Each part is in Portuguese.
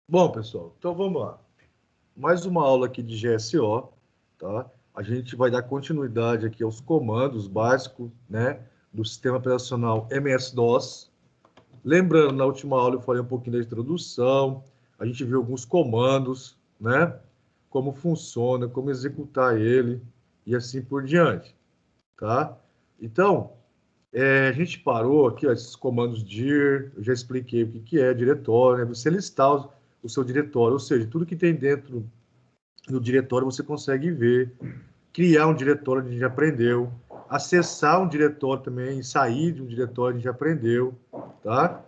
Bom, pessoal, então vamos lá. Mais uma aula aqui de GSO, tá? A gente vai dar continuidade aqui aos comandos básicos, né, do sistema operacional MS-DOS. Lembrando, na última aula eu falei um pouquinho da introdução, a gente viu alguns comandos, né, como funciona, como executar ele e assim por diante, tá? Então, a gente parou aqui, ó, esses comandos dir, eu já expliquei o que que é diretório, né? Você listar o seu diretório, ou seja, tudo que tem dentro do diretório você consegue ver, criar um diretório a gente já aprendeu, acessar um diretório também, sair de um diretório a gente já aprendeu, tá?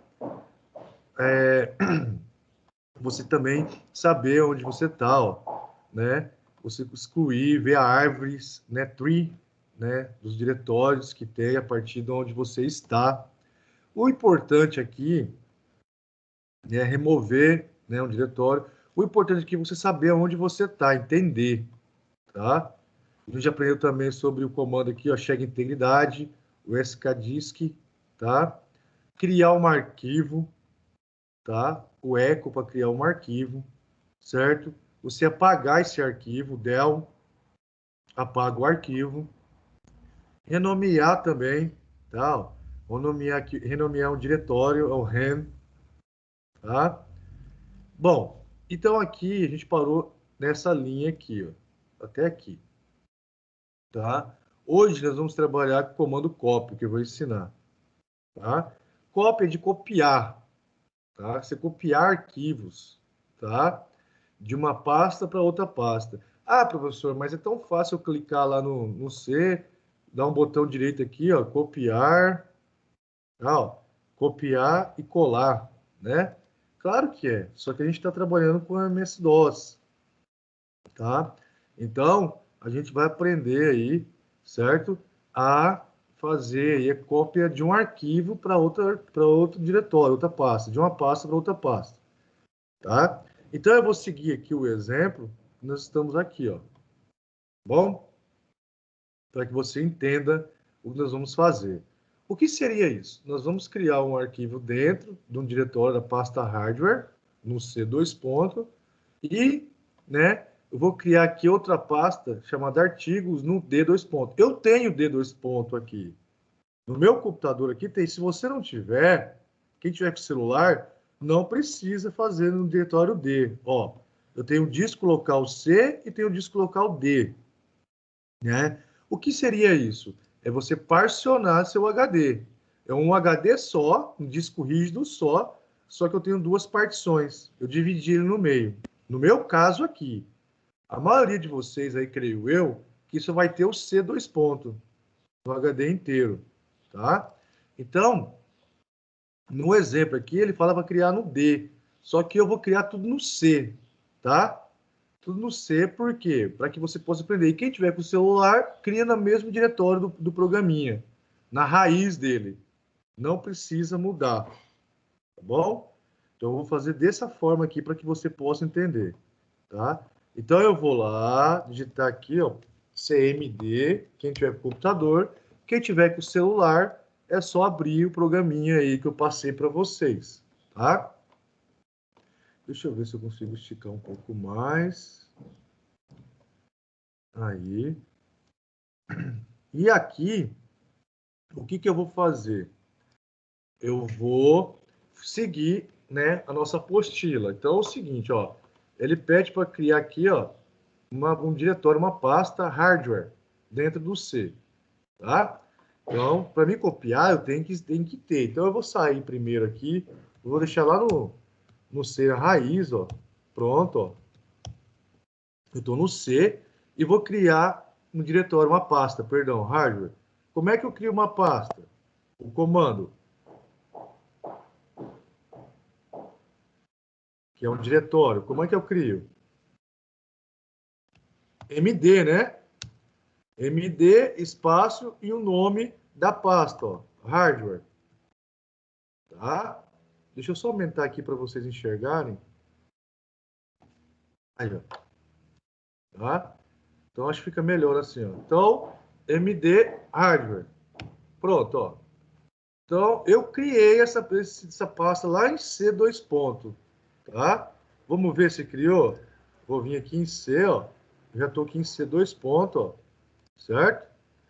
Você também saber onde você está, ó, né? Você excluir, ver a árvores, né? Tree, né? Dos diretórios que tem a partir de onde você está. O importante aqui é remover, né, um diretório. O importante aqui é você saber onde você está, entender, tá? A gente aprendeu também sobre o comando aqui, ó, chega integridade, o skdisk, tá? Criar um arquivo, tá? O echo para criar um arquivo, certo? Você apagar esse arquivo, del, apaga o arquivo. Renomear também, tá? Renomear um diretório, é o ren, tá? Bom, então aqui a gente parou nessa linha aqui, ó, até aqui, tá? Hoje nós vamos trabalhar com o comando copy, que eu vou ensinar, tá? Copy é de copiar, tá? Você copiar arquivos, tá? De uma pasta para outra pasta. Ah, professor, mas é tão fácil eu clicar lá no C, dar um botão direito aqui, ó, copiar, tá, ó, copiar e colar, né? Claro que é, só que a gente está trabalhando com MS-DOS, tá? Então, a gente vai aprender aí, certo? A fazer aí a cópia de um arquivo para outro diretório, outra pasta, de uma pasta para outra pasta, tá? Então, eu vou seguir aqui o exemplo, nós estamos aqui, ó. Bom? Para que você entenda o que nós vamos fazer. O que seria isso? Nós vamos criar um arquivo dentro de um diretório da pasta hardware, no C2 ponto, e, né, eu vou criar aqui outra pasta chamada artigos no D2 ponto. Eu tenho D2 ponto aqui. No meu computador aqui tem. Se você não tiver, quem tiver com celular, não precisa fazer no diretório D. Ó, eu tenho o disco local C e tenho o disco local D, né? O que seria isso? É você particionar seu HD. É um HD só, um disco rígido só que eu tenho duas partições. Eu dividi ele no meio. No meu caso aqui, a maioria de vocês aí, creio eu, que isso vai ter o C2 ponto, no HD inteiro, tá? Então, no exemplo aqui, ele fala para criar no D, só que eu vou criar tudo no C, tá? Tudo no C, por quê? Para que você possa aprender. E quem tiver com o celular, cria no mesmo diretório do programinha, na raiz dele. Não precisa mudar, tá bom? Então, eu vou fazer dessa forma aqui para que você possa entender, tá? Então, eu vou lá, digitar aqui, ó, CMD, quem tiver com computador. Quem tiver com o celular, é só abrir o programinha aí que eu passei para vocês, tá? Deixa eu ver se eu consigo esticar um pouco mais. Aí. E aqui, o que que eu vou fazer? Eu vou seguir, né, a nossa apostila. Então é o seguinte, ó, ele pede para criar aqui, ó, um diretório, uma pasta hardware dentro do C, tá? Então, para me copiar, eu tenho que ter. Então eu vou sair primeiro aqui, eu vou deixar lá no C a raiz, ó. Pronto, ó. Eu estou no C e vou criar um diretório, uma pasta, perdão, hardware. Como é que eu crio uma pasta? O comando, que é um diretório. Como é que eu crio? MD, né? MD, espaço e o nome da pasta, ó, hardware. Tá? Deixa eu só aumentar aqui para vocês enxergarem. Aí, ó. Tá? Então, acho que fica melhor assim, ó. Então, MD hardware. Pronto, ó. Então, eu criei essa pasta lá em C2 ponto, tá? Vamos ver se criou? Vou vir aqui em C, ó. Já estou aqui em C, 2 pontos, ó. Certo?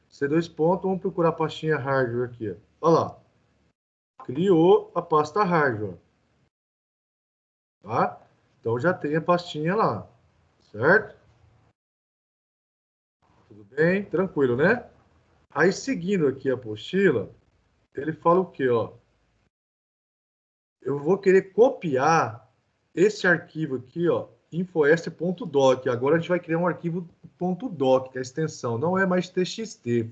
C, 2 pontos. Vamos procurar a pastinha hardware aqui, ó. Olha lá. Criou a pasta hardware. Tá? Então já tem a pastinha lá. Certo? Tudo bem? Tranquilo, né? Aí, seguindo aqui a apostila, ele fala o quê, ó? Eu vou querer copiar esse arquivo aqui, ó, infoest.doc. Agora a gente vai criar um arquivo .doc, que é a extensão, não é mais txt,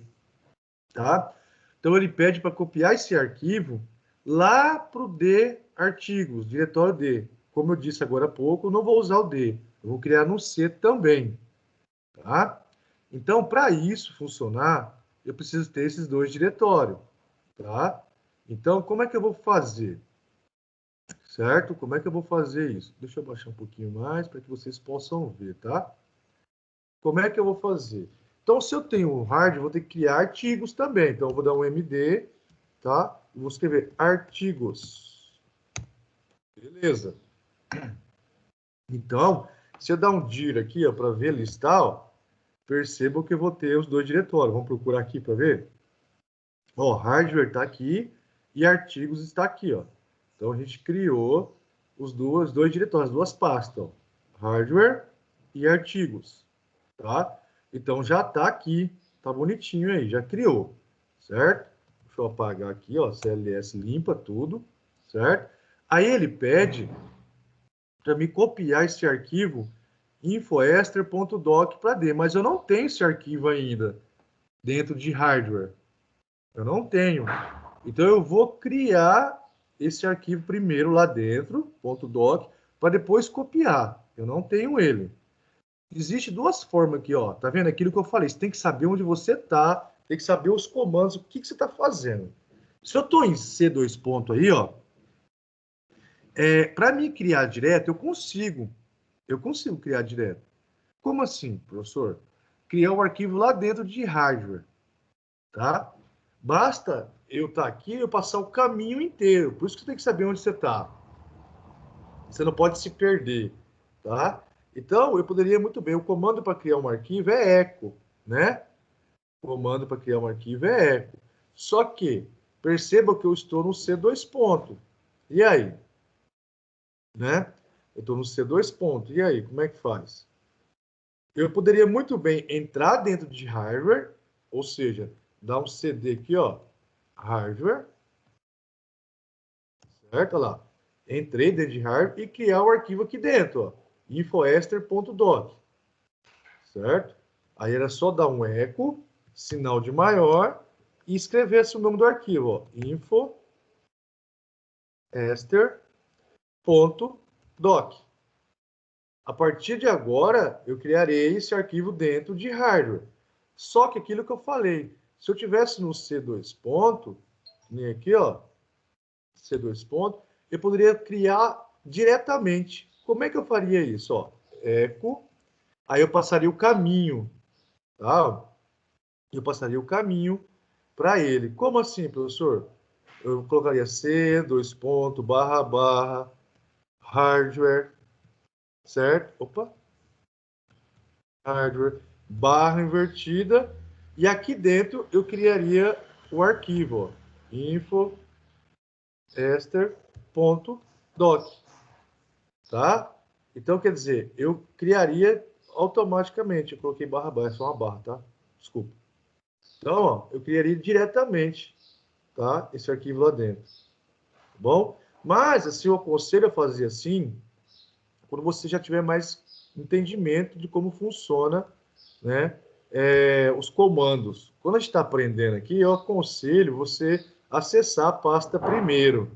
tá? Então ele pede para copiar esse arquivo lá para o D artigos, diretório D. Como eu disse agora há pouco, eu não vou usar o D, eu vou criar no C também, tá? Então, para isso funcionar, eu preciso ter esses dois diretórios, tá? Então, como é que eu vou fazer? Certo? Como é que eu vou fazer isso? Deixa eu baixar um pouquinho mais para que vocês possam ver, tá? Como é que eu vou fazer? Então, se eu tenho um hard, eu vou ter que criar artigos também. Então, eu vou dar um MD, tá? E vou escrever artigos. Beleza. Então, se eu dar um dir aqui, ó, para ver listar, ó, percebam que eu vou ter os dois diretórios. Vamos procurar aqui para ver? Ó, hardware está aqui e artigos está aqui, ó. Então, a gente criou os dois diretórios, as duas pastas, ó. Hardware e artigos, tá? Então, já está aqui, tá bonitinho aí, já criou, certo? Deixa eu apagar aqui, ó, CLS limpa tudo, certo? Aí ele pede para me copiar esse arquivo infoester.doc para D, mas eu não tenho esse arquivo ainda dentro de hardware. Eu não tenho. Então, eu vou criar esse arquivo primeiro lá dentro, .doc, para depois copiar. Eu não tenho ele. Existe duas formas aqui, ó. Tá vendo? Aquilo que eu falei. Você tem que saber onde você está, tem que saber os comandos, o que você está fazendo. Se eu estou em C, 2 pontos aí, ó, para me criar direto, eu consigo. Eu consigo criar direto. Como assim, professor? Criar um arquivo lá dentro de hardware, tá? Basta eu estar aqui e eu passar o caminho inteiro. Por isso que você tem que saber onde você está. Você não pode se perder, tá? Então, eu poderia muito bem, o comando para criar um arquivo é echo, né? O comando para criar um arquivo é echo. Só que, perceba que eu estou no C2 ponto. E aí? Né? Eu estou no C2 ponto. E aí, como é que faz? Eu poderia muito bem entrar dentro de hardware, ou seja, dar um CD aqui, ó, hardware, certo? Olha lá. Entrei dentro de hardware e criar o arquivo aqui dentro, ó, infoester.doc, certo? Aí era só dar um eco, sinal de maior, e escrever-se o nome do arquivo, ó, infoester.doc. A partir de agora, eu criarei esse arquivo dentro de hardware. Só que aquilo que eu falei, se eu tivesse no C2 ponto, nem aqui, ó, C2 ponto, eu poderia criar diretamente. Como é que eu faria isso? Ó, eco, aí eu passaria o caminho, tá? Eu passaria o caminho para ele. Como assim, professor? Eu colocaria C, 2 ponto, barra, barra, hardware, certo? Opa! Hardware, barra invertida, e aqui dentro eu criaria o arquivo, ó, infoester.doc, tá? Então, quer dizer, eu criaria automaticamente, eu coloquei barra, barra, é só uma barra, tá? Desculpa. Então, ó, eu criaria diretamente, tá? Esse arquivo lá dentro, tá bom? Mas, assim, eu aconselho a fazer assim, quando você já tiver mais entendimento de como funciona, né, os comandos. Quando a gente está aprendendo aqui, eu aconselho você acessar a pasta primeiro,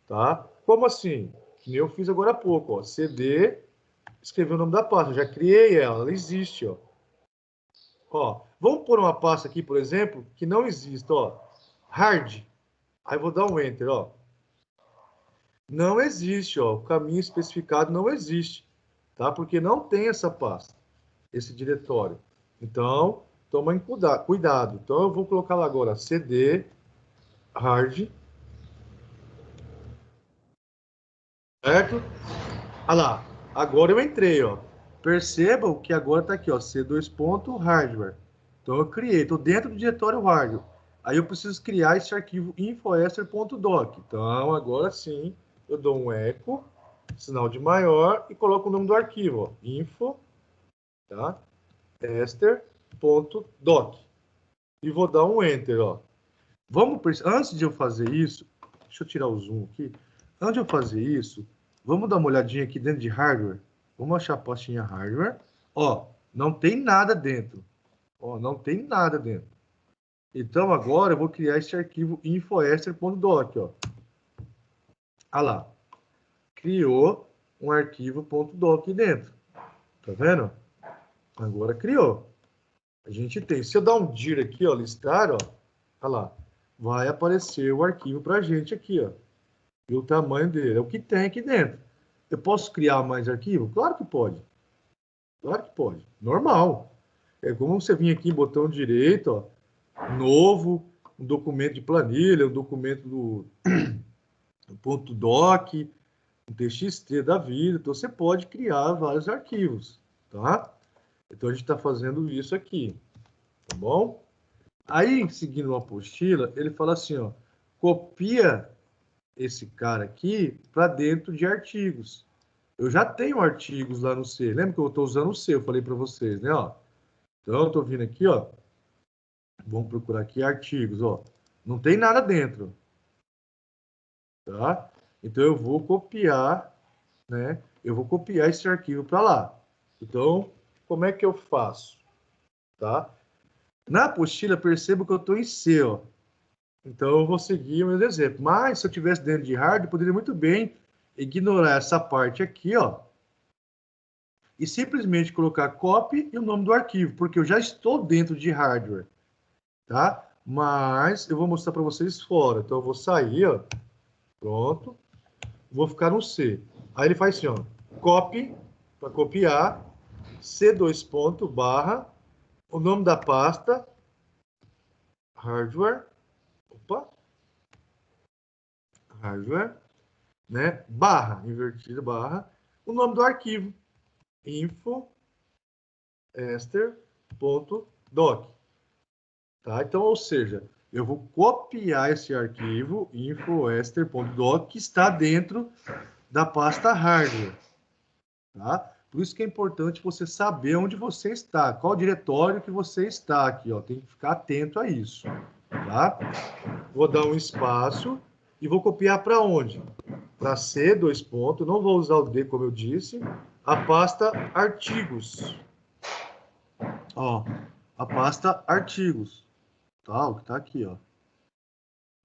tá? Como assim? Que nem eu fiz agora há pouco, ó, CD, escrevi o nome da pasta, já criei ela, ela existe, ó. Ó, vamos pôr uma pasta aqui, por exemplo, que não existe, ó, hard. Aí vou dar um enter, ó. Não existe, ó, o caminho especificado não existe, tá? Porque não tem essa pasta, esse diretório. Então, toma cuidado. Então, eu vou colocar lá agora CD, hard, certo? Olha lá, Agora eu entrei, ó. Percebam que agora está aqui, ó, C2.hardware. Então eu criei, estou dentro do diretório hardware. Aí eu preciso criar esse arquivo infoester.doc. Então agora sim eu dou um eco, sinal de maior e coloco o nome do arquivo, ó, info, tá? ester.doc. E vou dar um enter, ó. Antes de eu fazer isso, deixa eu tirar o zoom aqui. Antes de eu fazer isso, vamos dar uma olhadinha aqui dentro de hardware. Vamos achar a pastinha hardware. Ó, não tem nada dentro. Ó, não tem nada dentro. Então agora eu vou criar esse arquivo infoester.doc, ó. Ah lá. Criou um arquivo .doc dentro. Tá vendo? Agora criou. A gente tem. Se eu dar um dir aqui, ó, listar, ó, olha lá, vai aparecer o arquivo para a gente aqui, ó. E o tamanho dele. É o que tem aqui dentro. Eu posso criar mais arquivo? Claro que pode. Claro que pode. Normal. É como você vir aqui, botão direito, ó, novo, um documento de planilha, um documento do .doc, um TXT da vida. Então, você pode criar vários arquivos, tá? Então, a gente está fazendo isso aqui, tá bom? Aí, seguindo uma apostila, ele fala assim, ó, copia esse cara aqui para dentro de artigos. Eu já tenho artigos lá no C. Lembra que eu estou usando o C? Eu falei para vocês, né? Ó. Então, eu estou vindo aqui, ó. Vamos procurar aqui artigos, ó. Não tem nada dentro, tá? Então, eu vou copiar, né? Eu vou copiar esse arquivo para lá. Então, como é que eu faço? Tá? Na apostila, percebo que eu estou em C, ó. Então, eu vou seguir o meu exemplo. Mas, se eu tivesse dentro de hardware, eu poderia muito bem ignorar essa parte aqui, ó, e simplesmente colocar copy e o nome do arquivo, porque eu já estou dentro de hardware, tá? Mas eu vou mostrar para vocês fora. Então, eu vou sair, ó, pronto, vou ficar no C. Aí ele faz assim, ó, copy, para copiar, C2 ponto, barra, o nome da pasta, hardware, opa, hardware, né, barra, invertida, barra, o nome do arquivo, info, ester.doc. Tá? Então, ou seja, eu vou copiar esse arquivo infoester.doc que está dentro da pasta hardware. Tá? Por isso que é importante você saber onde você está, qual diretório que você está aqui. Ó. Tem que ficar atento a isso. Tá? Vou dar um espaço e vou copiar para onde? Para C, dois pontos, não vou usar o D como eu disse, a pasta artigos. Ó, a pasta artigos. Tá, o que tá aqui, ó.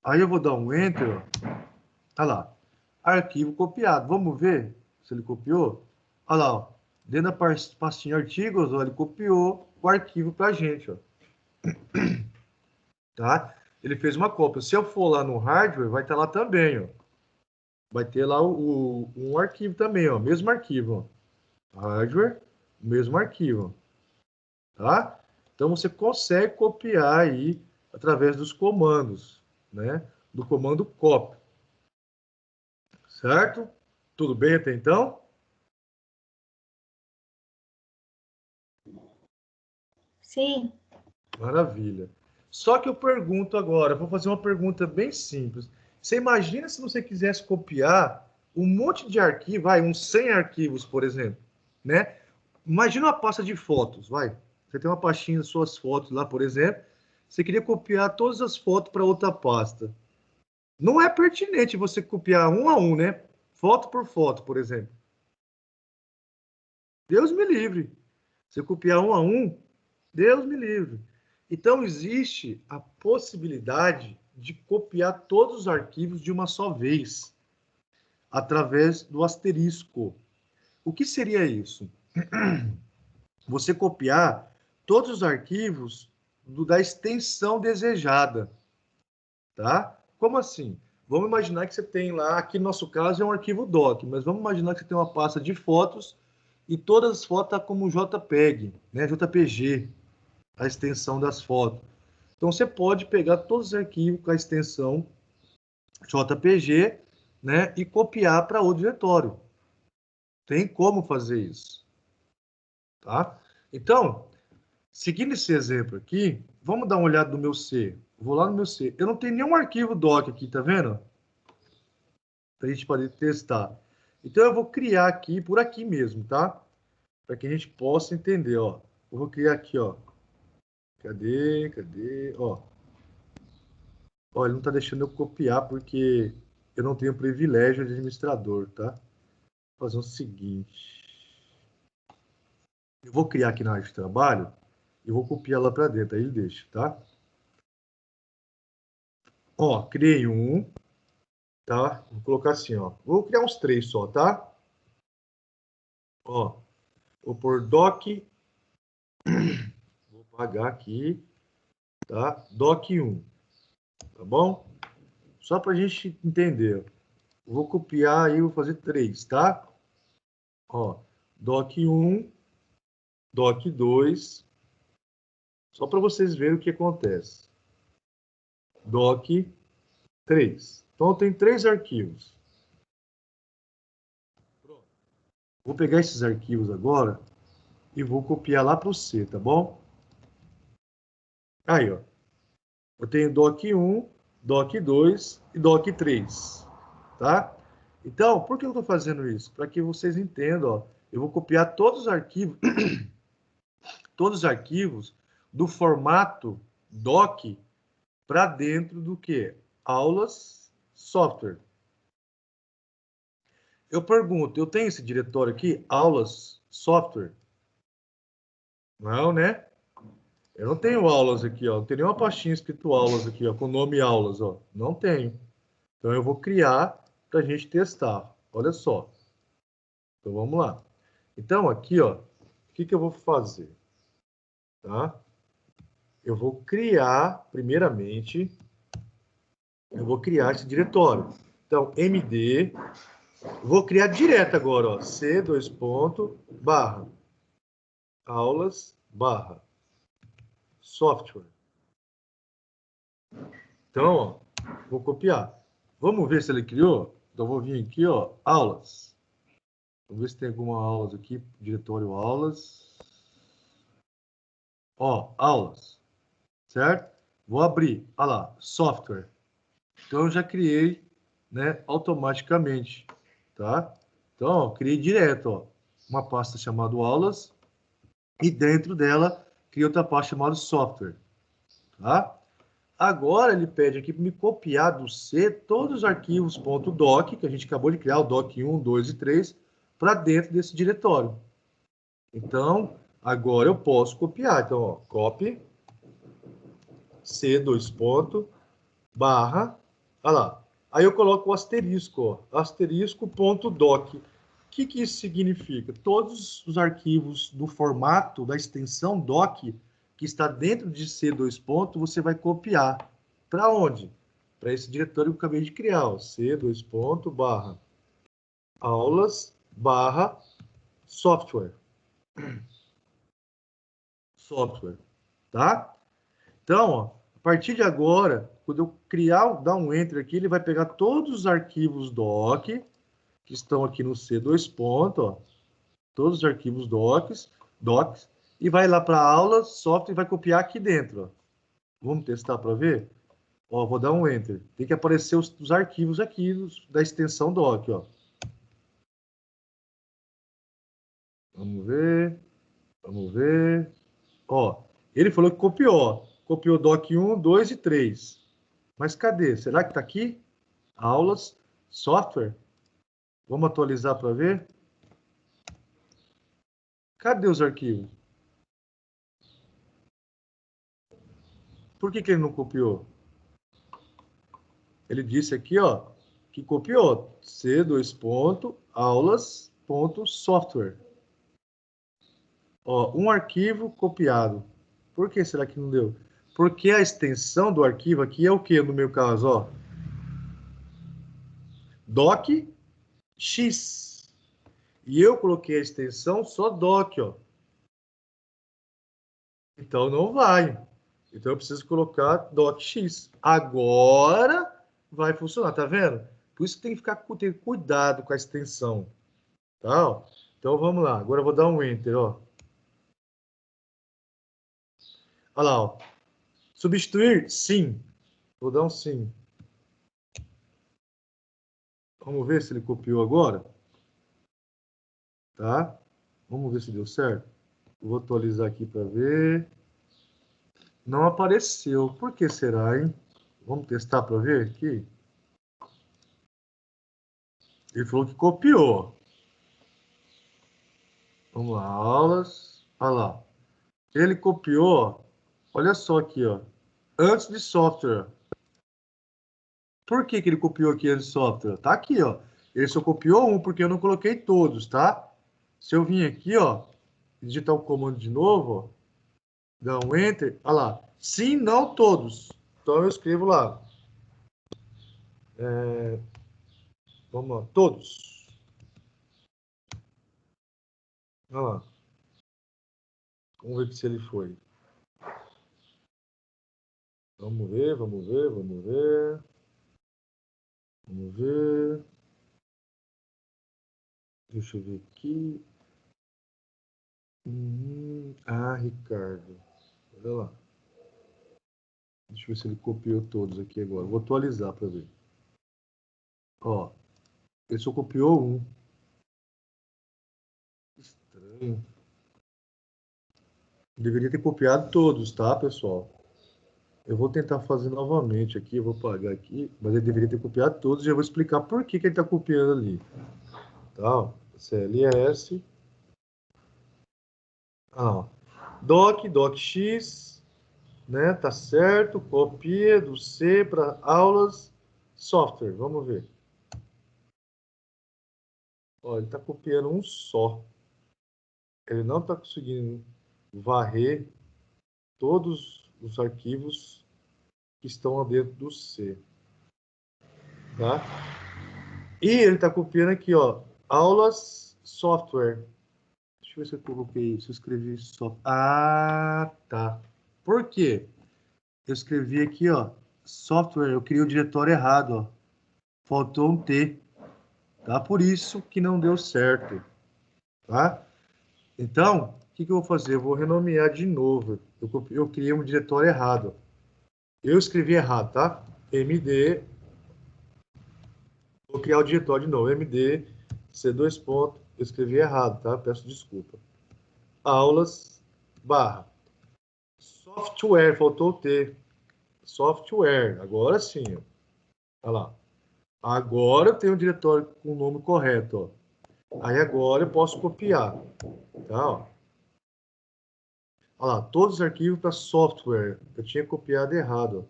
Aí eu vou dar um Enter, ó. Olha lá. Arquivo copiado. Vamos ver se ele copiou? Olha lá, ó. Dentro da pastinha artigos, ó, ele copiou o arquivo pra gente, ó. Tá? Ele fez uma cópia. Se eu for lá no hardware, vai estar lá também, ó. Vai ter lá um arquivo também, ó. Mesmo arquivo, ó. Hardware, mesmo arquivo. Tá? Então, você consegue copiar aí através dos comandos, né? Do comando copy. Certo? Tudo bem até então? Sim. Maravilha. Só que eu pergunto agora, vou fazer uma pergunta bem simples. Você imagina se você quisesse copiar um monte de arquivo, vai, uns 100 arquivos, por exemplo, né? Imagina uma pasta de fotos, vai. Você tem uma pastinha de suas fotos lá, por exemplo. Você queria copiar todas as fotos para outra pasta. Não é pertinente você copiar um a um, né? Foto por foto, por exemplo. Deus me livre. Você copiar um a um, Deus me livre. Então, existe a possibilidade de copiar todos os arquivos de uma só vez, através do asterisco. O que seria isso? Você copiar todos os arquivos da extensão desejada, tá? Como assim? Vamos imaginar que você tem lá, aqui no nosso caso é um arquivo doc, mas vamos imaginar que você tem uma pasta de fotos e todas as fotos estão como JPEG, né? JPG, a extensão das fotos. Então, você pode pegar todos os arquivos com a extensão JPG, né, e copiar para outro diretório. Tem como fazer isso, tá? Então, seguindo esse exemplo aqui, vamos dar uma olhada no meu C. Vou lá no meu C. Eu não tenho nenhum arquivo doc aqui, tá vendo? Para a gente poder testar. Então, eu vou criar aqui, por aqui mesmo, tá? Para que a gente possa entender, ó. Eu vou criar aqui, ó. Cadê? Ó. Ó, ele não está deixando eu copiar porque eu não tenho privilégio de administrador, tá? Vou fazer o seguinte. Eu vou criar aqui na área de trabalho e vou copiar lá para dentro, aí ele deixa, tá? Ó, criei um, tá? Vou colocar assim, ó. Vou criar uns 3 só, tá? Ó, vou pôr doc, vou pagar aqui, tá? Doc 1, tá bom? Só para a gente entender. Vou copiar aí, vou fazer 3, tá? Ó, doc 1, doc 2, só para vocês verem o que acontece. Doc 3. Então, eu tenho 3 arquivos. Pronto. Vou pegar esses arquivos agora e vou copiar lá para o C, tá bom? Aí, ó. Eu tenho doc 1, doc 2 e doc 3, tá? Então, por que eu estou fazendo isso? Para que vocês entendam, ó. Eu vou copiar todos os arquivos, todos os arquivos do formato doc para dentro do que? Aulas, software. Eu pergunto, eu tenho esse diretório aqui, aulas, software? Não, né? Eu não tenho aulas aqui, ó. Não tem nenhuma pastinha escrito aulas aqui, ó, com o nome aulas, ó. Não tenho. Então eu vou criar para a gente testar. Olha só. Então vamos lá. Então aqui, ó, o que eu vou fazer? Tá? Eu vou criar, primeiramente, eu vou criar esse diretório. Então, md, vou criar direto agora, ó, c, dois pontos, barra, aulas, barra, software. Então, ó, vou copiar. Vamos ver se ele criou? Então, vou vir aqui, ó, aulas. Vamos ver se tem alguma aulas aqui, diretório aulas. Ó, aulas, certo? Vou abrir, olha lá, software. Então, eu já criei, né, automaticamente, tá? Então, ó, criei direto, ó, uma pasta chamada aulas e dentro dela criei outra pasta chamada software, tá? Agora ele pede aqui para me copiar do C todos os arquivos .doc, que a gente acabou de criar, o doc 1, 2 e 3, para dentro desse diretório. Então, agora eu posso copiar. Então, ó, copy, C, dois pontos, barra, olha lá. Aí eu coloco o asterisco, ó, asterisco.doc. O que isso significa? Todos os arquivos do formato da extensão doc que está dentro de C dois pontos, você vai copiar. Para onde? Para esse diretório que eu acabei de criar, ó, C dois pontos, barra, aulas, barra, software. Software, tá? Então, ó, a partir de agora, quando eu criar, dar um enter aqui, ele vai pegar todos os arquivos doc que estão aqui no C dois pontos, ó, todos os arquivos docs, e vai lá para aulas, software, e vai copiar aqui dentro, ó. Vamos testar para ver? Ó, vou dar um enter. Tem que aparecer os arquivos aqui da extensão doc, ó. Vamos ver. Vamos ver. Ó, ele falou que copiou. Copiou doc 1, 2 e 3. Mas cadê? Será que está aqui? Aulas, software. Vamos atualizar para ver? Cadê os arquivos? Por que ele não copiou? Ele disse aqui, ó, que copiou. C, dois pontos, aulas, ponto, software. Ó, um arquivo copiado. Por que será que não deu? Porque a extensão do arquivo aqui é o que no meu caso, ó? docx. E eu coloquei a extensão só doc, ó. Então não vai. Então eu preciso colocar docx. Agora vai funcionar, tá vendo? Por isso que tem que ficar ter cuidado com a extensão. Tá? Ó. Então, vamos lá. Agora eu vou dar um Enter, ó. Olha lá, ó. Substituir? Sim. Vou dar um sim. Vamos ver se ele copiou agora. Tá? Vamos ver se deu certo. Vou atualizar aqui para ver. Não apareceu. Por que será, hein? Vamos testar para ver aqui. Ele falou que copiou. Vamos lá, aulas. Olha lá. Ele copiou. Olha só aqui, ó. Antes de software. Por que que ele copiou aqui antes de software? Tá aqui, ó. Ele só copiou um porque eu não coloquei todos, tá? Se eu vim aqui, ó, digitar o comando de novo, ó, dar um Enter, olha lá. Sim, não todos. Então eu escrevo lá. Vamos lá, todos. Olha lá. Vamos ver se ele foi. Vamos ver, vamos ver, vamos ver. Vamos ver. Deixa eu ver aqui. Ricardo. Olha lá. Deixa eu ver se ele copiou todos aqui agora. Vou atualizar para ver. Ó, ele só copiou um. Estranho. Deveria ter copiado todos, tá, pessoal? Eu vou tentar fazer novamente aqui, eu vou pagar aqui, mas ele deveria ter copiado todos e eu vou explicar por que que ele está copiando ali. Tá? CLS. Docx, né? Tá certo. Copia do C para aulas, software. Vamos ver. Ó, ele está copiando um só. Ele não está conseguindo varrer todos os arquivos que estão lá dentro do C. Tá? E ele está copiando aqui, ó, aulas, software. Deixa eu ver se eu coloquei, se eu escrevi software. Ah, tá. Por quê? Eu escrevi aqui, ó, software, eu criei o diretório errado, ó. Faltou um T. Tá? Por isso que não deu certo. Tá? Então, o que que eu vou fazer? Eu vou renomear de novo. Eu criei um diretório errado. Eu escrevi errado, tá? MD. Vou criar o diretório de novo. MD, C2 ponto. Eu escrevi errado, tá? Peço desculpa. Aulas, barra. Software, faltou o T. Software. Agora sim, ó. Olha lá. Agora eu tenho o diretório com o nome correto, ó. Aí agora eu posso copiar, tá? Ó. Olha lá, todos os arquivos para software. Eu tinha copiado errado.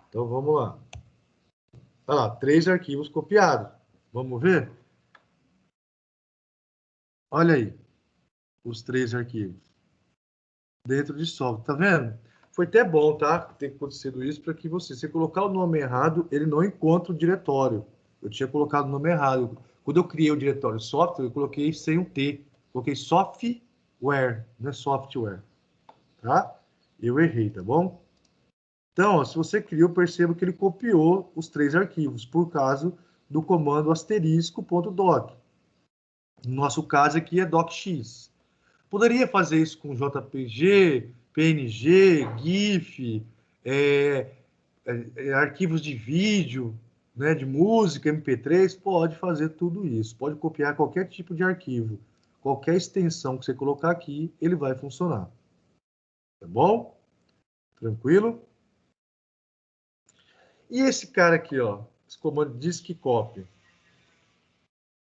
Então vamos lá. Olha lá, 3 arquivos copiados. Vamos ver? Olha aí, os 3 arquivos. Dentro de software, tá vendo? Foi até bom, tá? Ter acontecido isso para que você colocar o nome errado, ele não encontra o diretório. Eu tinha colocado o nome errado. Quando eu criei o diretório software, eu coloquei sem um T. Coloquei software, não é software. Tá? Eu errei, tá bom? Então, ó, se você criou, perceba que ele copiou os 3 arquivos, por causa do comando asterisco.doc. No nosso caso aqui é docx. Poderia fazer isso com JPG, PNG, GIF, arquivos de vídeo, né, de música, MP3, pode fazer tudo isso. Pode copiar qualquer tipo de arquivo. Qualquer extensão que você colocar aqui, ele vai funcionar. Tá bom? Tranquilo? E esse cara aqui, ó, esse comando disk copy. O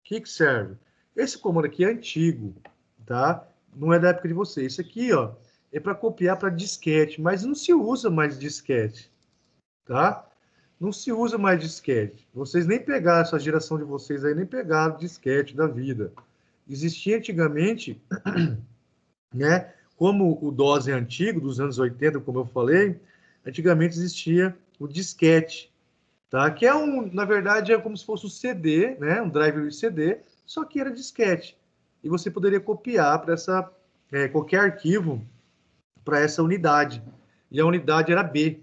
que que serve? Esse comando aqui é antigo, tá? Não é da época de vocês. Isso aqui, ó, é para copiar para disquete, mas não se usa mais disquete, tá? Não se usa mais disquete. Vocês nem pegaram, essa geração de vocês aí, nem pegaram disquete da vida. Existia antigamente, né? Como o DOS é antigo, dos anos 80, como eu falei, antigamente existia o disquete, tá? Que é na verdade, é como se fosse um CD, né? Um driver de CD, só que era disquete. E você poderia copiar para qualquer arquivo para essa unidade. E a unidade era B,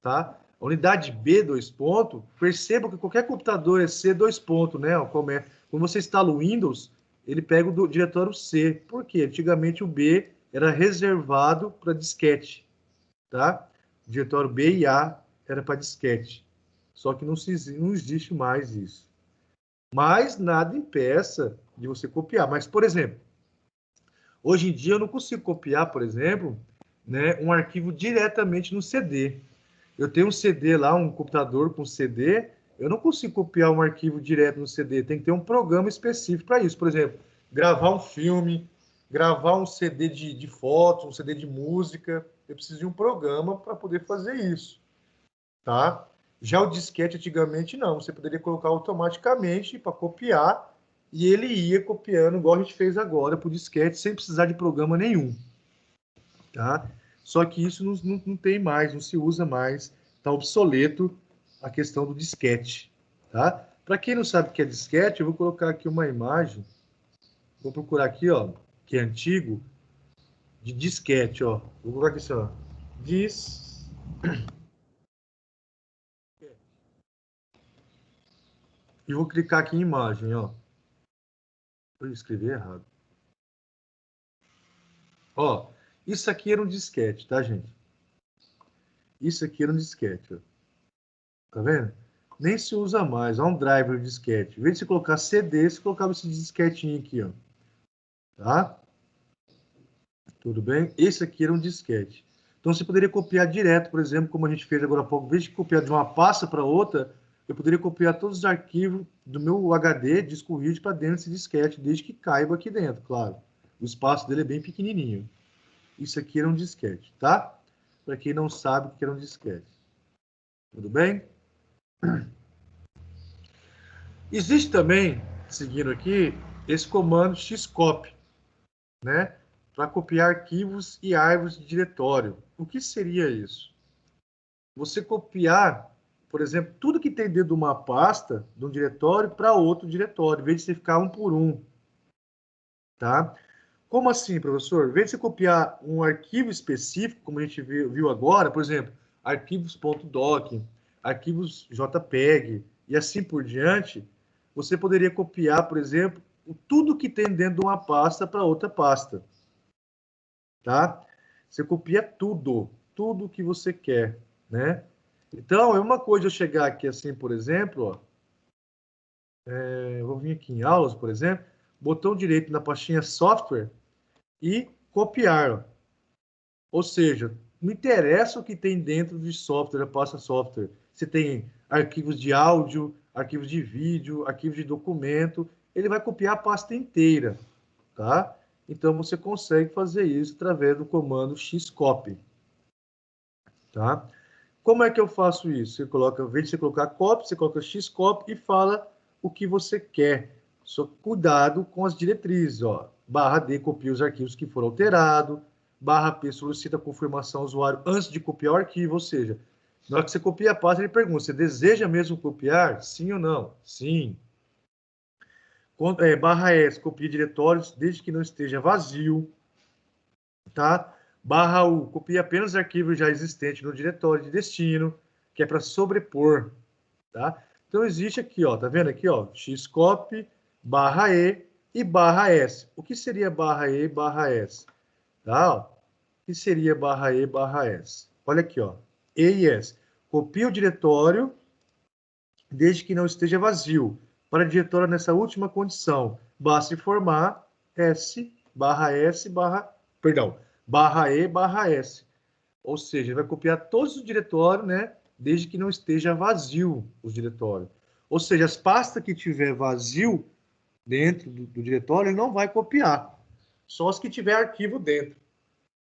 tá? A unidade B, 2 pontos, perceba que qualquer computador é C, 2 pontos, né? Quando você instala o Windows, ele pega o diretório C. Por quê? Antigamente o B era reservado para disquete, tá? O diretório B e A era para disquete. Só que não existe mais isso. Mas nada impeça de você copiar. Mas, por exemplo, hoje em dia eu não consigo copiar, por exemplo, né, um arquivo diretamente no CD. Eu tenho um CD lá, um computador com CD, eu não consigo copiar um arquivo direto no CD. Tem que ter um programa específico para isso. Por exemplo, gravar um filme, gravar um CD de fotos, um CD de música. Eu preciso de um programa para poder fazer isso, tá? Já o disquete, antigamente, não. Você poderia colocar automaticamente para copiar e ele ia copiando, igual a gente fez agora, para o disquete, sem precisar de programa nenhum, tá? Só que isso não tem mais, não se usa mais, está obsoleto a questão do disquete, tá? Para quem não sabe o que é disquete, eu vou colocar aqui uma imagem, vou procurar aqui, ó, que é antigo, de disquete, ó. Vou colocar aqui assim, ó. E vou clicar aqui em imagem, ó. Eu escrevi errado. Ó, isso aqui era um disquete, tá, gente? Isso aqui era um disquete, ó. Tá vendo? Nem se usa mais. Ó, um driver de disquete. Em vez de você colocar CD, você colocava esse disquetinho aqui, ó. Tá? Tudo bem? Esse aqui era um disquete. Então, você poderia copiar direto, por exemplo, como a gente fez agora há pouco. Em vez de copiar de uma pasta para outra, eu poderia copiar todos os arquivos do meu HD, disco rígido, para dentro desse disquete, desde que caiba aqui dentro, claro. O espaço dele é bem pequenininho. Isso aqui era um disquete, tá? Para quem não sabe o que era um disquete. Tudo bem? Existe também, seguindo aqui, esse comando xcop, né? Para copiar arquivos e árvores de diretório. O que seria isso? Você copiar, por exemplo, tudo que tem dentro de uma pasta, de um diretório, para outro diretório, em vez de você ficar um por um, tá? Como assim, professor? Em vez de você copiar um arquivo específico, como a gente viu agora, por exemplo, arquivos.doc, arquivos JPEG e assim por diante, você poderia copiar, por exemplo, tudo que tem dentro de uma pasta para outra pasta, tá? Você copia tudo, tudo que você quer, né? Então, é uma coisa eu chegar aqui assim, por exemplo, ó, eu vou vir aqui em aulas, por exemplo, botão direito na pastinha software e copiar, ó. Ou seja, não interessa o que tem dentro de software, a pasta software. Você tem arquivos de áudio, arquivos de vídeo, arquivos de documento, ele vai copiar a pasta inteira, tá? Então você consegue fazer isso através do comando xcopy, tá? Como é que eu faço isso? Você coloca, ao invés de você colocar copy, você coloca xcopy e fala o que você quer. Só cuidado com as diretrizes, ó. /D copia os arquivos que foram alterados, /P solicita a confirmação ao usuário antes de copiar o arquivo, ou seja, na hora que você copia a pasta, ele pergunta, você deseja mesmo copiar? Sim ou não? Sim. /S, copia diretórios desde que não esteja vazio, tá? /U, copia apenas arquivos já existentes no diretório de destino, que é para sobrepor, tá? Então, existe aqui, ó, tá vendo aqui, ó, xcopy, /E e /S. O que seria /E e /S? Tá? O que seria /E, /S? Olha aqui, ó, E e S. Copia o diretório desde que não esteja vazio. Para diretório nessa última condição, basta informar S, /S, perdão, /E, /S. Ou seja, ele vai copiar todos os diretórios, né? Desde que não esteja vazio os diretórios. Ou seja, as pastas que tiver vazio dentro do diretório, ele não vai copiar. Só as que tiver arquivo dentro,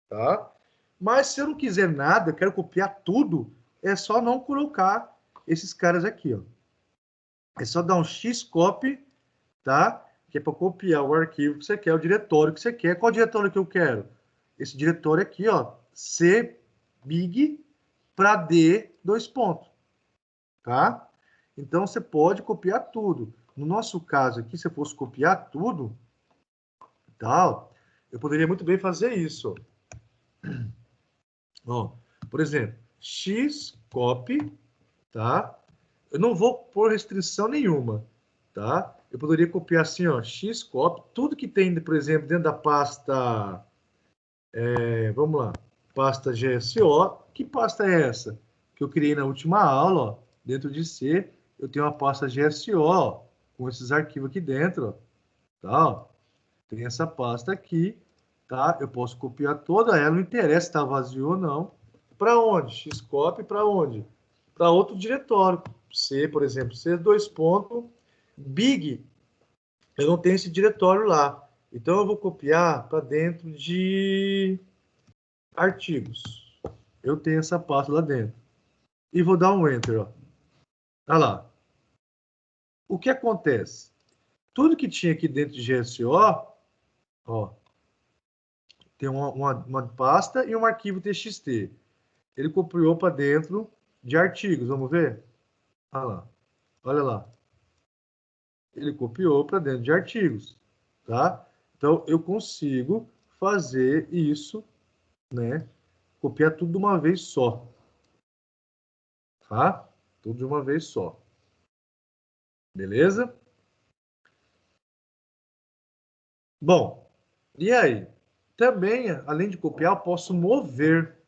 tá? Mas se eu não quiser nada, quero copiar tudo, é só não colocar esses caras aqui, ó. É só dar um xcopy, tá? Que é para copiar o arquivo que você quer, o diretório que você quer. Qual diretório que eu quero? Esse diretório aqui, ó, cbig para D, dois pontos, tá? Então, você pode copiar tudo. No nosso caso aqui, se eu fosse copiar tudo, tal, eu poderia muito bem fazer isso. Ó, por exemplo, xcopy, tá? Eu não vou pôr restrição nenhuma, tá? eu poderia copiar assim, ó, xcop, tudo que tem, por exemplo, dentro da pasta, vamos lá, pasta GSO. Que pasta é essa? Que eu criei na última aula, ó, dentro de C, eu tenho uma pasta GSO, ó, com esses arquivos aqui dentro, ó, tá? Ó. Tem essa pasta aqui, tá? Eu posso copiar toda ela, não interessa se tá vazio ou não. Para onde? Xcop para onde? Para outro diretório. C, por exemplo, C2 ponto, big, eu não tenho esse diretório lá. Então, eu vou copiar para dentro de artigos. Eu tenho essa pasta lá dentro. E vou dar um Enter, ó. Olha lá. O que acontece? Tudo que tinha aqui dentro de GSO, ó, tem uma pasta e um arquivo TXT. Ele copiou para dentro de artigos. Vamos ver? Olha lá. Olha lá. Ele copiou para dentro de artigos, tá? Então, eu consigo fazer isso, né? Copiar tudo de uma vez só, tá? Tudo de uma vez só. Beleza? Bom, e aí? Também, além de copiar, eu posso mover,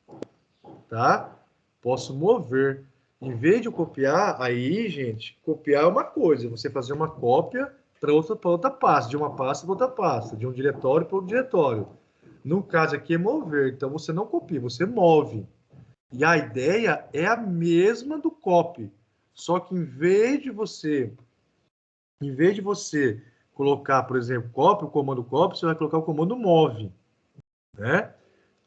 tá? Posso mover. Em vez de copiar, aí, gente, copiar é uma coisa, você fazer uma cópia para outra pasta, de uma pasta para outra pasta, de um diretório para outro diretório. No caso aqui é mover, então você não copia, você move. E a ideia é a mesma do copy, só que em vez de você colocar, por exemplo, copy, o comando copy, você vai colocar o comando move, né?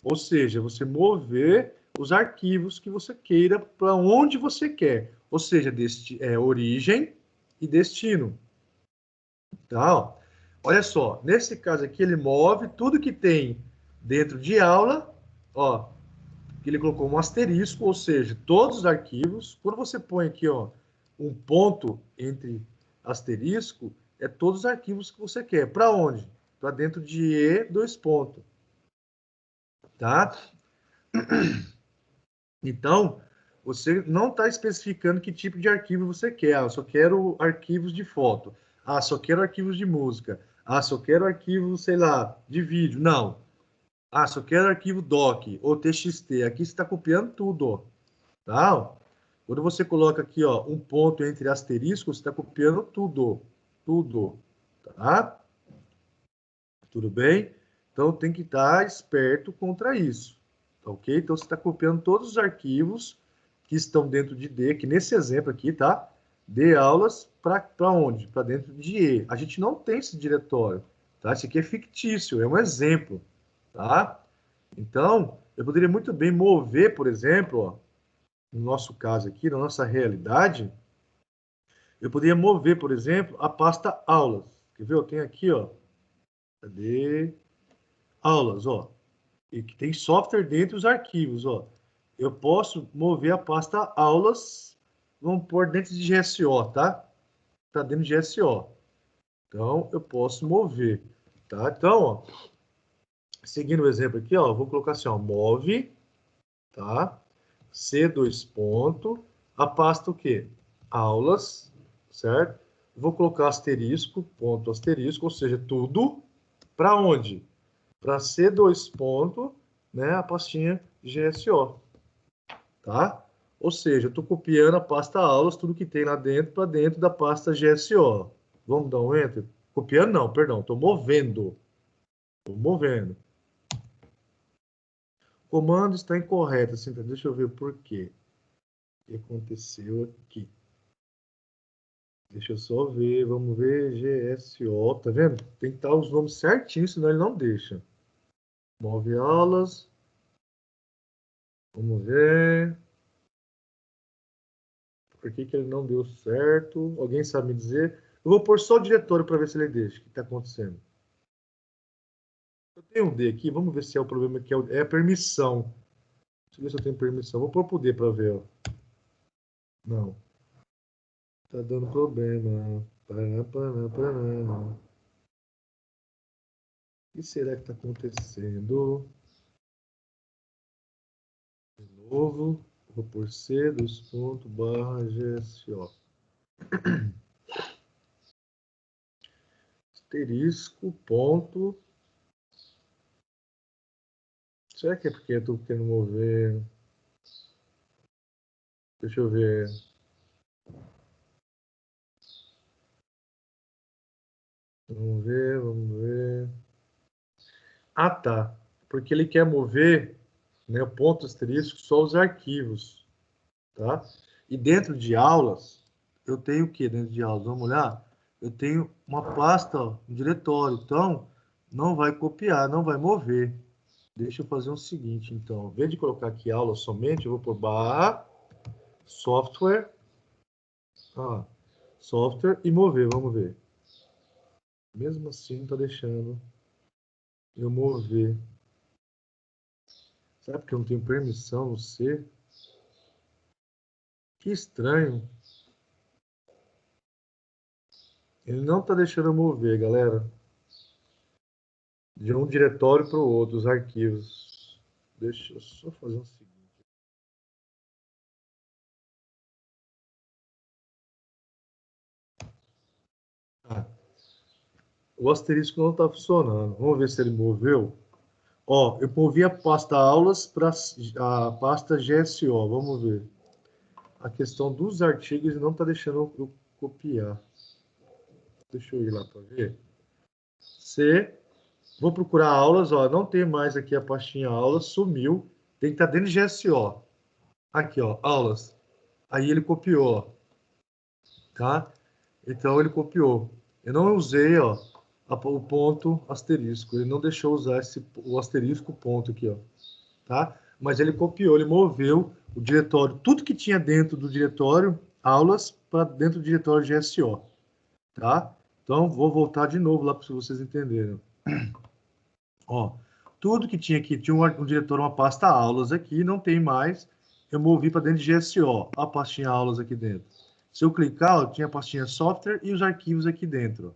Ou seja, você mover os arquivos que você queira para onde você quer. Ou seja, origem e destino. Tá? Olha só, nesse caso aqui ele move tudo que tem dentro de aula, ó, que ele colocou um asterisco, ou seja, todos os arquivos. Quando você põe aqui, ó, um ponto entre asterisco, é todos os arquivos que você quer. Para onde? Para dentro de E, dois pontos. Tá? Então, você não está especificando que tipo de arquivo você quer. Ah, eu só quero arquivos de foto. Ah, só quero arquivos de música. Ah, só quero arquivo, sei lá, de vídeo. Não. Ah, só quero arquivo doc ou TXT. Aqui você está copiando tudo, ó. Tá? Quando você coloca aqui, ó, um ponto entre asteriscos, você está copiando tudo. Tudo. Tá? Tudo bem? Então, tem que estar esperto contra isso. Tá ok? Então, você está copiando todos os arquivos que estão dentro de D, que nesse exemplo aqui, tá? D aulas para onde? Para dentro de E. A gente não tem esse diretório, tá? Esse aqui é fictício, é um exemplo, tá? Então, eu poderia muito bem mover, por exemplo, ó, no nosso caso aqui, na nossa realidade, eu poderia mover, por exemplo, a pasta aulas. Quer ver? Eu tenho aqui, ó, cadê? Aulas, ó. E que tem software dentro dos arquivos, ó. Eu posso mover a pasta aulas, vamos pôr dentro de GSO, tá? Tá dentro de GSO. Então, eu posso mover, tá? Então, ó, seguindo o exemplo aqui, ó, vou colocar assim, ó, move, tá? C2 ponto, a pasta o quê? Aulas, certo? Vou colocar asterisco, ponto asterisco, ou seja, tudo para onde? Para C2 ponto, né, a pastinha GSO, tá? Ou seja, eu estou copiando a pasta aulas, tudo que tem lá dentro, para dentro da pasta GSO. Vamos dar um Enter? Copiando não, perdão, estou movendo. Estou movendo. O comando está incorreto, assim, então deixa eu ver por quê. O que aconteceu aqui? Deixa eu só ver, vamos ver, GSO, tá vendo? Tem que estar os nomes certinhos, senão ele não deixa. Move aulas, vamos ver. Por que ele não deu certo? Alguém sabe me dizer? Eu vou pôr só o diretório para ver se ele deixa. O que está acontecendo? Eu tenho um D aqui, vamos ver se é o problema que é a permissão. Deixa eu ver se eu tenho permissão. Vou pôr o D para ver. Ó. Não. Tá dando problema. Paraná, paraná, paraná. O que será que está acontecendo? De novo. Vou pôr C, dois pontos, barra, GSO. asterisco, ponto. Será que é porque eu estou querendo mover? Deixa eu ver. Vamos ver, vamos ver. Ah, tá. Porque ele quer mover, né, o ponto asterisco só os arquivos, tá? E dentro de aulas, eu tenho o que dentro de aulas? Vamos olhar? Eu tenho uma pasta, ó, um diretório. Então, não vai copiar, não vai mover. Deixa eu fazer o seguinte, então. Em vez de colocar aqui aula somente, eu vou por barra, software, software e mover. Vamos ver. Mesmo assim, não está deixando eu mover. Sabe que eu não tenho permissão no C? Que estranho. Ele não está deixando eu mover, galera. De um diretório para o outro, os arquivos. Deixa eu só fazer o seguinte. O asterisco não está funcionando. Vamos ver se ele moveu. Ó, eu movi a pasta aulas para a pasta GSO. Vamos ver. A questão dos artigos não está deixando eu copiar. Deixa eu ir lá para ver. Vou procurar aulas, ó, não tem mais aqui a pastinha aulas, sumiu. Tem que estar dentro de GSO. Aqui, ó, aulas. Aí ele copiou, tá? Então ele copiou. Eu não usei, ó, o ponto asterisco. Ele não deixou usar o asterisco ponto aqui, ó, tá? Mas ele copiou, ele moveu o diretório, tudo que tinha dentro do diretório, aulas, para dentro do diretório GSO, tá? Então, vou voltar de novo lá para vocês entenderem. Ó, tudo que tinha aqui, tinha um diretório, uma pasta aulas aqui, não tem mais. Eu movi para dentro de GSO, a pastinha aulas aqui dentro. Se eu clicar, ó, tinha a pastinha software e os arquivos aqui dentro.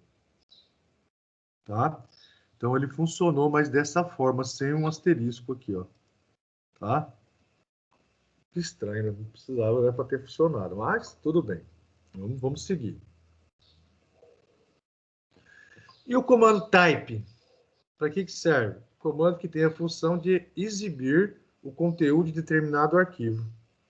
Tá? Então, ele funcionou, mas dessa forma, sem um asterisco aqui, ó. Tá? Que estranho, né? Não precisava, né, para ter funcionado, mas tudo bem. Vamos seguir. E o comando type? Para que serve? Comando que tem a função de exibir o conteúdo de determinado arquivo,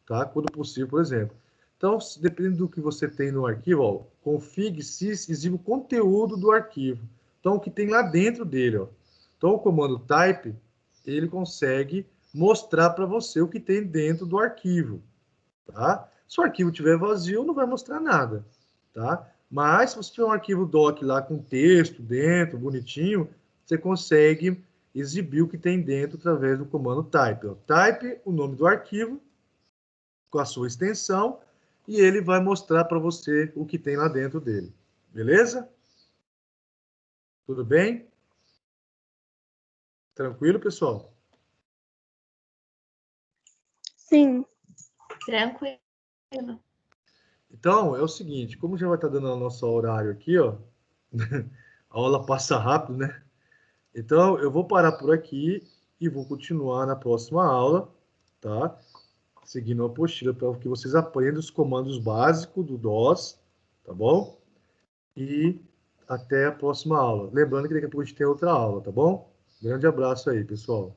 tá? Quando possível, por exemplo. Então, dependendo do que você tem no arquivo, ó, config sys exibe o conteúdo do arquivo. Então, o que tem lá dentro dele, ó. Então, o comando type, ele consegue mostrar para você o que tem dentro do arquivo, tá? Se o arquivo estiver vazio, não vai mostrar nada, tá? Mas se você tiver um arquivo doc lá com texto dentro, bonitinho, você consegue exibir o que tem dentro através do comando type. Ó. Type o nome do arquivo com a sua extensão e ele vai mostrar para você o que tem lá dentro dele. Beleza? Tudo bem? Tranquilo, pessoal? Sim. Tranquilo. Então, é o seguinte, como já vai estar dando o nosso horário aqui, ó, a aula passa rápido, né? Então, eu vou parar por aqui e vou continuar na próxima aula, tá? Seguindo a apostila para que vocês aprendam os comandos básicos do DOS, tá bom? E até a próxima aula. Lembrando que daqui a pouco a gente tem outra aula, tá bom? Grande abraço aí, pessoal.